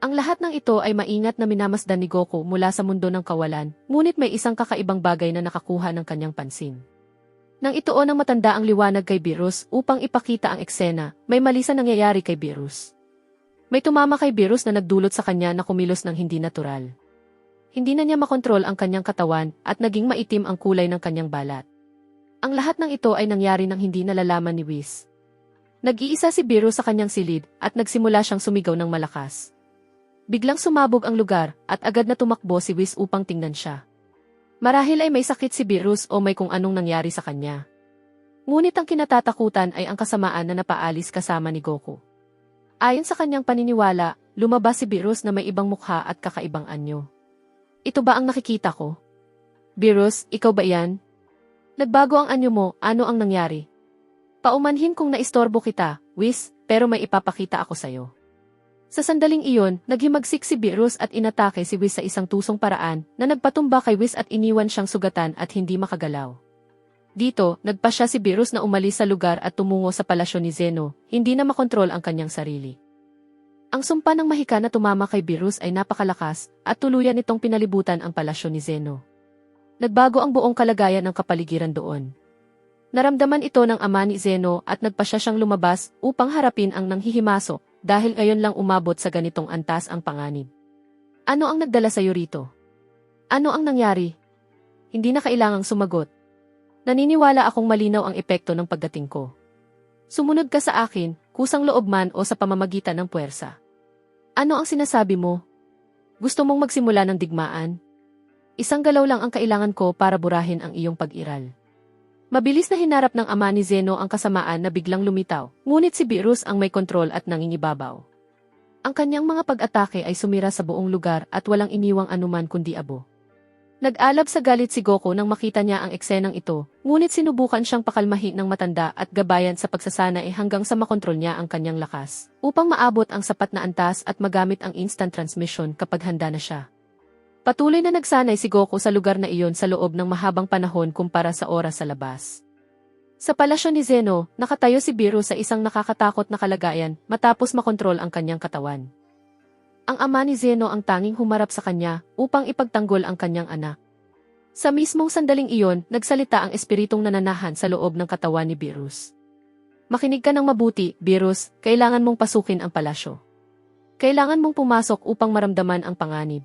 Ang lahat ng ito ay maingat na minamasdan ni Goku mula sa mundo ng kawalan, ngunit may isang kakaibang bagay na nakakuha ng kanyang pansin. Nang ituon ng matanda ang liwanag kay Beerus upang ipakita ang eksena, may mali sa nangyayari kay Beerus. May tumama kay Beerus na nagdulot sa kanya na kumilos ng hindi natural. Hindi na niya makontrol ang kanyang katawan at naging maitim ang kulay ng kanyang balat. Ang lahat ng ito ay nangyari nang hindi nalalaman ni Whis. Nag-iisa si Beerus sa kanyang silid at nagsimula siyang sumigaw ng malakas. Biglang sumabog ang lugar at agad na tumakbo si Whis upang tingnan siya. Marahil ay may sakit si Beerus o may kung anong nangyari sa kanya. Ngunit ang kinatatakutan ay ang kasamaan na napaalis kasama ni Goku. Ayon sa kanyang paniniwala, lumabas si Beerus na may ibang mukha at kakaibang anyo. Ito ba ang nakikita ko? Beerus, ikaw ba yan? Nagbago ang anyo mo, ano ang nangyari? Paumanhin kung naistorbo kita, Whis, pero may ipapakita ako sa'yo. Sa sandaling iyon, naghimagsik si Beerus at inatake si Whis sa isang tusong paraan na nagpatumba kay Whis at iniwan siyang sugatan at hindi makagalaw. Dito, nagpasya si Beerus na umalis sa lugar at tumungo sa palasyo ni Zeno, hindi na makontrol ang kanyang sarili. Ang sumpa ng mahika na tumama kay Beerus ay napakalakas at tuluyan nitong pinalibutan ang palasyo ni Zeno. Nagbago ang buong kalagayan ng kapaligiran doon. Naramdaman ito ng ama ni Zeno at nagpasya siyang lumabas upang harapin ang nanghihimasok dahil ngayon lang umabot sa ganitong antas ang panganib. Ano ang nagdala sa'yo rito? Ano ang nangyari? Hindi na kailangang sumagot. Naniniwala akong malinaw ang epekto ng pagdating ko. Sumunod ka sa akin, kusang loob man o sa pamamagitan ng puwersa. Ano ang sinasabi mo? Gusto mong magsimula ng digmaan? Isang galaw lang ang kailangan ko para burahin ang iyong pag-iral. Mabilis na hinarap ng ama ni Zeno ang kasamaan na biglang lumitaw, ngunit si Beerus ang may kontrol at nangingibabaw. Ang kanyang mga pag-atake ay sumira sa buong lugar at walang iniwang anuman kundi abo. Nag-alab sa galit si Goku nang makita niya ang eksenang ito, ngunit sinubukan siyang pakalmahin ng matanda at gabayan sa pagsasanay hanggang sa makontrol niya ang kanyang lakas, upang maabot ang sapat na antas at magamit ang instant transmission kapag handa na siya. Patuloy na nagsanay si Goku sa lugar na iyon sa loob ng mahabang panahon kumpara sa oras sa labas. Sa palasyo ni Zeno, nakatayo si Beerus sa isang nakakatakot na kalagayan matapos makontrol ang kanyang katawan. Ang ama ni Zeno ang tanging humarap sa kanya upang ipagtanggol ang kanyang anak. Sa mismong sandaling iyon, nagsalita ang espiritong nananahan sa loob ng katawan ni Beerus. Makinig ka ng mabuti, Beerus, kailangan mong pasukin ang palasyo. Kailangan mong pumasok upang maramdaman ang panganib.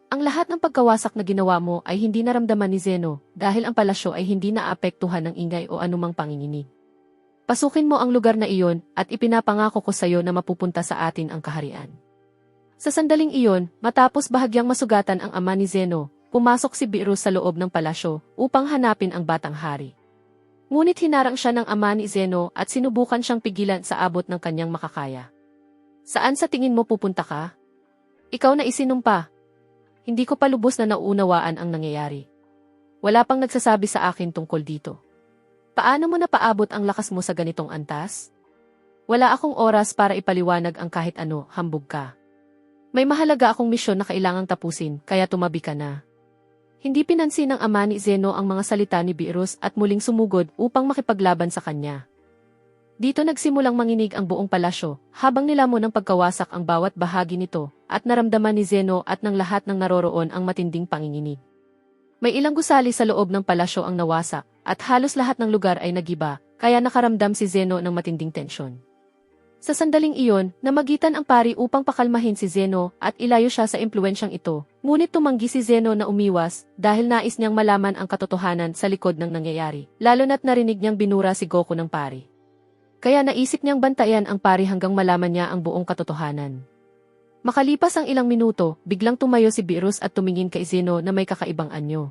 Ang lahat ng pagkawasak na ginawa mo ay hindi naramdaman ni Zeno dahil ang palasyo ay hindi naapektuhan ng ingay o anumang panginginig. Pasukin mo ang lugar na iyon at ipinapangako ko sa iyo na mapupunta sa atin ang kaharian. Sa sandaling iyon, matapos bahagyang masugatan ang ama ni Zeno, pumasok si Beerus sa loob ng palasyo upang hanapin ang batang hari. Ngunit hinarang siya ng ama ni Zeno at sinubukan siyang pigilan sa abot ng kanyang makakaya. Saan sa tingin mo pupunta ka? Ikaw na isinumpa. Hindi ko pa lubos na nauunawaan ang nangyayari. Wala pang nagsasabi sa akin tungkol dito. Paano mo napaabot ang lakas mo sa ganitong antas? Wala akong oras para ipaliwanag ang kahit ano, hambog ka. May mahalaga akong misyon na kailangang tapusin, kaya tumabi ka na. Hindi pinansin ng ama ni Zeno ang mga salita ni Beerus at muling sumugod upang makipaglaban sa kanya. Dito nagsimulang manginig ang buong palasyo, habang nilamon ng pagkawasak ang bawat bahagi nito, at naramdaman ni Zeno at ng lahat ng naroroon ang matinding panginginig. May ilang gusali sa loob ng palasyo ang nawasak, at halos lahat ng lugar ay nagiba, kaya nakaramdam si Zeno ng matinding tensyon. Sa sandaling iyon, namagitan ang pari upang pakalmahin si Zeno at ilayo siya sa impluwensyang ito, ngunit tumanggi si Zeno na umiwas dahil nais niyang malaman ang katotohanan sa likod ng nangyayari, lalo na't narinig niyang binura si Goku ng pari. Kaya naisip niyang bantayan ang pari hanggang malaman niya ang buong katotohanan. Makalipas ang ilang minuto, biglang tumayo si Beerus at tumingin kay Zeno na may kakaibang anyo.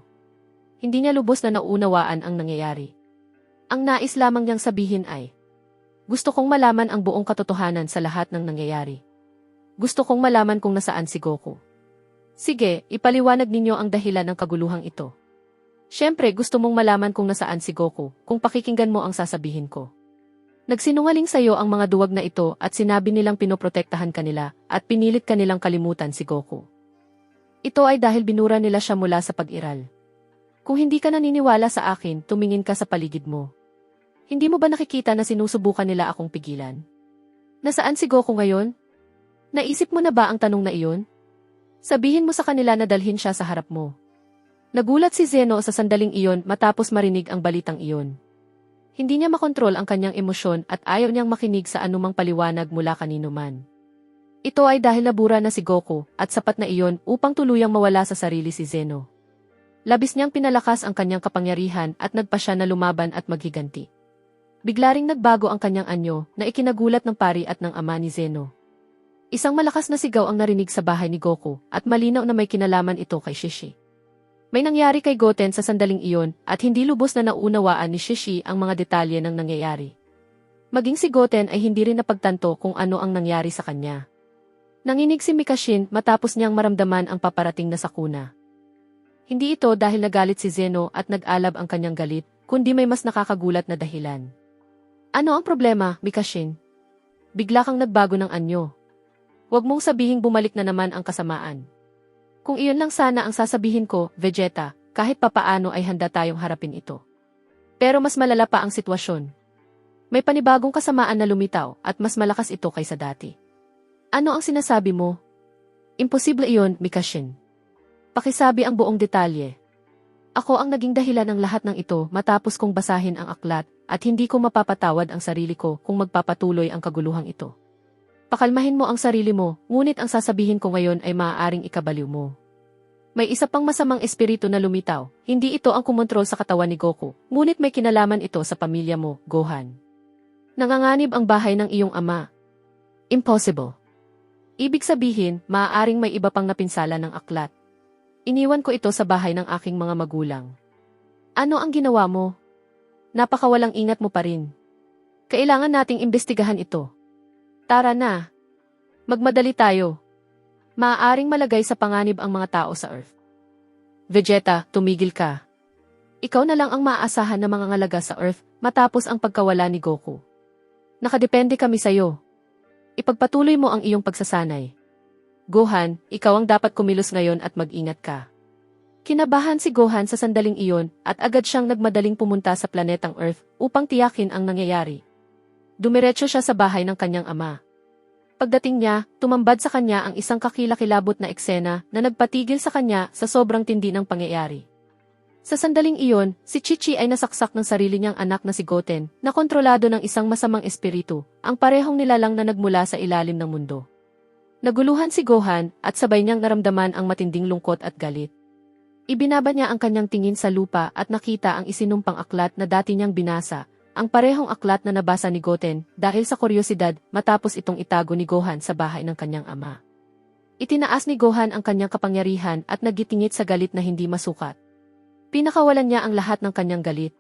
Hindi niya lubos na nauunawaan ang nangyayari. Ang nais lamang niyang sabihin ay, gusto kong malaman ang buong katotohanan sa lahat ng nangyayari. Gusto kong malaman kung nasaan si Goku. Sige, ipaliwanag ninyo ang dahilan ng kaguluhang ito. Siyempre, gusto mong malaman kung nasaan si Goku, kung pakikinggan mo ang sasabihin ko. Nagsinungaling sa'yo ang mga duwag na ito at sinabi nilang pinoprotektahan kanila at pinilit kanilang kalimutan si Goku. Ito ay dahil binura nila siya mula sa pag-iral. Kung hindi ka naniniwala sa akin, tumingin ka sa paligid mo. Hindi mo ba nakikita na sinusubukan nila akong pigilan? Nasaan si Goku ngayon? Naisip mo na ba ang tanong na iyon? Sabihin mo sa kanila na dalhin siya sa harap mo. Nagulat si Zeno sa sandaling iyon matapos marinig ang balitang iyon. Hindi niya makontrol ang kanyang emosyon at ayaw niyang makinig sa anumang paliwanag mula kanino man. Ito ay dahil nabura na si Goku at sapat na iyon upang tuluyang mawala sa sarili si Zeno. Labis niyang pinalakas ang kanyang kapangyarihan at nagpa siya na lumaban at maghiganti. Bigla ring nagbago ang kanyang anyo na ikinagulat ng pari at ng ama ni Zeno. Isang malakas na sigaw ang narinig sa bahay ni Goku at malinaw na may kinalaman ito kay Shishi. May nangyari kay Goten sa sandaling iyon at hindi lubos na naunawaan ni Shishi ang mga detalye ng nangyayari. Maging si Goten ay hindi rin napagtanto kung ano ang nangyari sa kanya. Nanginig si Mikashin matapos niyang maramdaman ang paparating na sakuna. Hindi ito dahil nagalit si Zeno at nag-alab ang kanyang galit, kundi may mas nakakagulat na dahilan. Ano ang problema, Mikashin? Bigla kang nagbago ng anyo. Huwag mong sabihing bumalik na naman ang kasamaan. Kung iyon lang sana ang sasabihin ko, Vegeta, kahit papaano ay handa tayong harapin ito. Pero mas malala pa ang sitwasyon. May panibagong kasamaan na lumitaw at mas malakas ito kaysa dati. Ano ang sinasabi mo? Imposible iyon, Mikashin. Pakisabi ang buong detalye. Ako ang naging dahilan ng lahat ng ito matapos kong basahin ang aklat at hindi ko mapapatawad ang sarili ko kung magpapatuloy ang kaguluhang ito. Pakalmahin mo ang sarili mo, ngunit ang sasabihin ko ngayon ay maaaring ikabaliw mo. May isa pang masamang espiritu na lumitaw, hindi ito ang kumontrol sa katawan ni Goku, ngunit may kinalaman ito sa pamilya mo, Gohan. Nanganganib ang bahay ng iyong ama. Impossible. Ibig sabihin, maaaring may iba pang napinsala ng aklat. Iniwan ko ito sa bahay ng aking mga magulang. Ano ang ginawa mo? Napakawalang ingat mo pa rin. Kailangan nating imbestigahan ito. Tara na. Magmadali tayo. Maaaring malagay sa panganib ang mga tao sa Earth. Vegeta, tumigil ka. Ikaw na lang ang maaasahan na mga ngalaga sa Earth matapos ang pagkawala ni Goku. Nakadepende kami sa'yo. Ipagpatuloy mo ang iyong pagsasanay. Gohan, ikaw ang dapat kumilos ngayon at mag-ingat ka. Kinabahan si Gohan sa sandaling iyon at agad siyang nagmadaling pumunta sa planetang Earth upang tiyakin ang nangyayari. Dumiretso siya sa bahay ng kanyang ama. Pagdating niya, tumambad sa kanya ang isang kakilakilabot na eksena na nagpatigil sa kanya sa sobrang tindi ng pangyayari. Sa sandaling iyon, si Chi-Chi ay nasaksak ng sarili niyang anak na si Goten na kontrolado ng isang masamang espiritu, ang parehong nilalang na nagmula sa ilalim ng mundo. Naguluhan si Gohan at sabay niyang naramdaman ang matinding lungkot at galit. Ibinaba niya ang kanyang tingin sa lupa at nakita ang isinumpang aklat na dati niyang binasa, ang parehong aklat na nabasa ni Goten dahil sa kuryosidad matapos itong itago ni Gohan sa bahay ng kanyang ama. Itinaas ni Gohan ang kanyang kapangyarihan at nagitingit sa galit na hindi masukat. Pinakawalan niya ang lahat ng kanyang galit.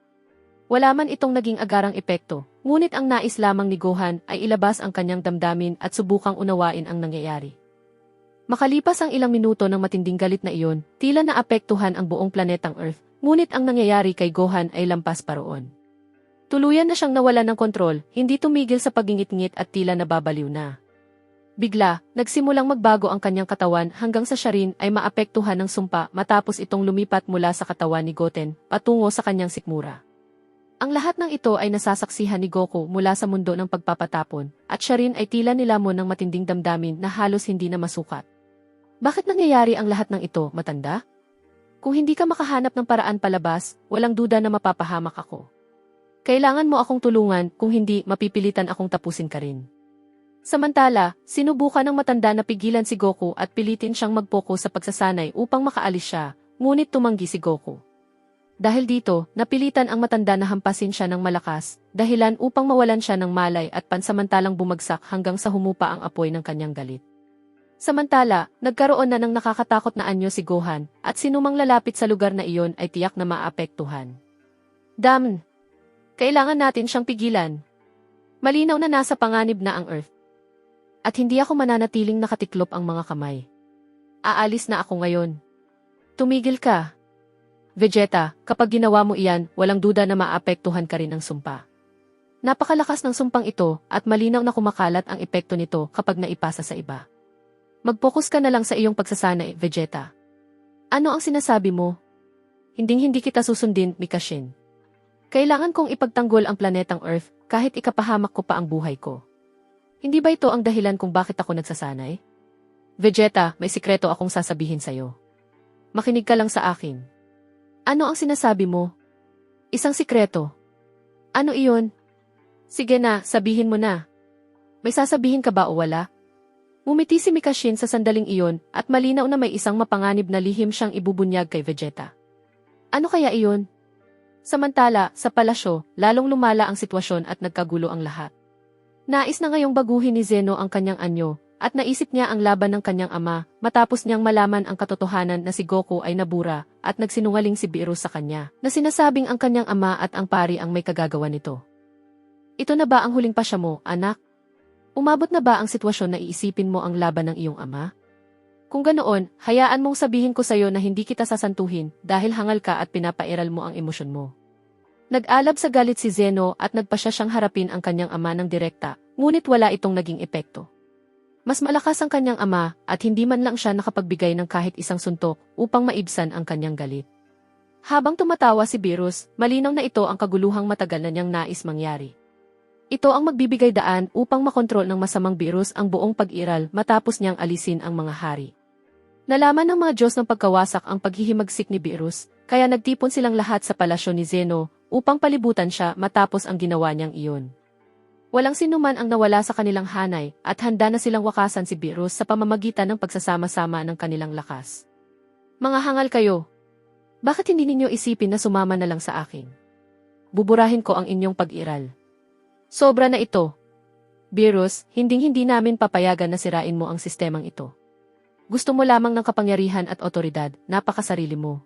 Wala man itong naging agarang epekto, ngunit ang nais lamang ni Gohan ay ilabas ang kanyang damdamin at subukang unawain ang nangyayari. Makalipas ang ilang minuto ng matinding galit na iyon, tila naapektuhan ang buong planetang Earth, ngunit ang nangyayari kay Gohan ay lampas pa roon. Tuluyan na siyang nawalan ng kontrol, hindi tumigil sa pagingit-ngit at tila nababaliw na. Bigla, nagsimulang magbago ang kanyang katawan hanggang sa siya rin ay maapektuhan ng sumpa matapos itong lumipat mula sa katawan ni Goten patungo sa kanyang sikmura. Ang lahat ng ito ay nasasaksihan ni Goku mula sa mundo ng pagpapatapon at siya rin ay tila nilamon ng matinding damdamin na halos hindi na masukat. Bakit nangyayari ang lahat ng ito, matanda? Kung hindi ka makahanap ng paraan palabas, walang duda na mapapahamak ako. Kailangan mo akong tulungan, kung hindi, mapipilitan akong tapusin ka rin. Samantala, sinubukan ng matanda na pigilan si Goku at pilitin siyang mag-focus sa pagsasanay upang makaalis siya, ngunit tumanggi si Goku. Dahil dito, napilitan ang matanda na hampasin siya ng malakas, dahilan upang mawalan siya ng malay at pansamantalang bumagsak hanggang sa humupa ang apoy ng kanyang galit. Samantala, nagkaroon na ng nakakatakot na anyo si Gohan, at sinumang lalapit sa lugar na iyon ay tiyak na maapektuhan. Damn! Kailangan natin siyang pigilan. Malinaw na nasa panganib na ang Earth. At hindi ako mananatiling nakatiklop ang mga kamay. Aalis na ako ngayon. Tumigil ka. Vegeta, kapag ginawa mo iyan, walang duda na maapektuhan ka rin ng sumpa. Napakalakas ng sumpang ito at malinaw na kumakalat ang epekto nito kapag naipasa sa iba. Mag-focus ka na lang sa iyong pagsasanay, Vegeta. Ano ang sinasabi mo? Hinding-hindi kita susundin, Mikashin. Kailangan kong ipagtanggol ang planetang Earth kahit ikapahamak ko pa ang buhay ko. Hindi ba ito ang dahilan kung bakit ako nagsasanay? Vegeta, may sikreto akong sasabihin sa'yo. Makinig ka lang sa akin. Ano ang sinasabi mo? Isang sikreto. Ano iyon? Sige na, sabihin mo na. May sasabihin ka ba o wala? Ngumiti si Mikashin sa sandaling iyon at malinaw na may isang mapanganib na lihim siyang ibubunyag kay Vegeta. Ano kaya iyon? Samantala, sa palasyo, lalong lumala ang sitwasyon at nagkagulo ang lahat. Nais na ngayong baguhin ni Zeno ang kanyang anyo, at naisip niya ang laban ng kanyang ama, matapos niyang malaman ang katotohanan na si Goku ay nabura, at nagsinungaling si Beerus sa kanya, na sinasabing ang kanyang ama at ang pari ang may kagagawa nito. Ito na ba ang huling pasya mo, anak? Umabot na ba ang sitwasyon na iisipin mo ang laban ng iyong ama? Kung ganoon, hayaan mong sabihin ko sa'yo na hindi kita sasantuhin dahil hangal ka at pinapairal mo ang emosyon mo. Nag-alab sa galit si Zeno at nagpasya siyang harapin ang kanyang ama ng direkta, ngunit wala itong naging epekto. Mas malakas ang kanyang ama at hindi man lang siya nakapagbigay ng kahit isang suntok upang maibsan ang kanyang galit. Habang tumatawa si Beerus, malinaw na ito ang kaguluhang matagal na niyang nais mangyari. Ito ang magbibigay daan upang makontrol ng masamang Beerus ang buong pag-iral matapos niyang alisin ang mga hari. Nalaman ng mga Diyos ng pagkawasak ang paghihimagsik ni Beerus, kaya nagtipon silang lahat sa palasyo ni Zeno upang palibutan siya matapos ang ginawa niyang iyon. Walang sinuman ang nawala sa kanilang hanay at handa na silang wakasan si Beerus sa pamamagitan ng pagsasama-sama ng kanilang lakas. Mga hangal kayo! Bakit hindi ninyo isipin na sumama na lang sa akin? Buburahin ko ang inyong pag-iral. Sobra na ito. Beerus, hinding-hindi namin papayagan na sirain mo ang sistemang ito. Gusto mo lamang ng kapangyarihan at otoridad, napakasarili mo.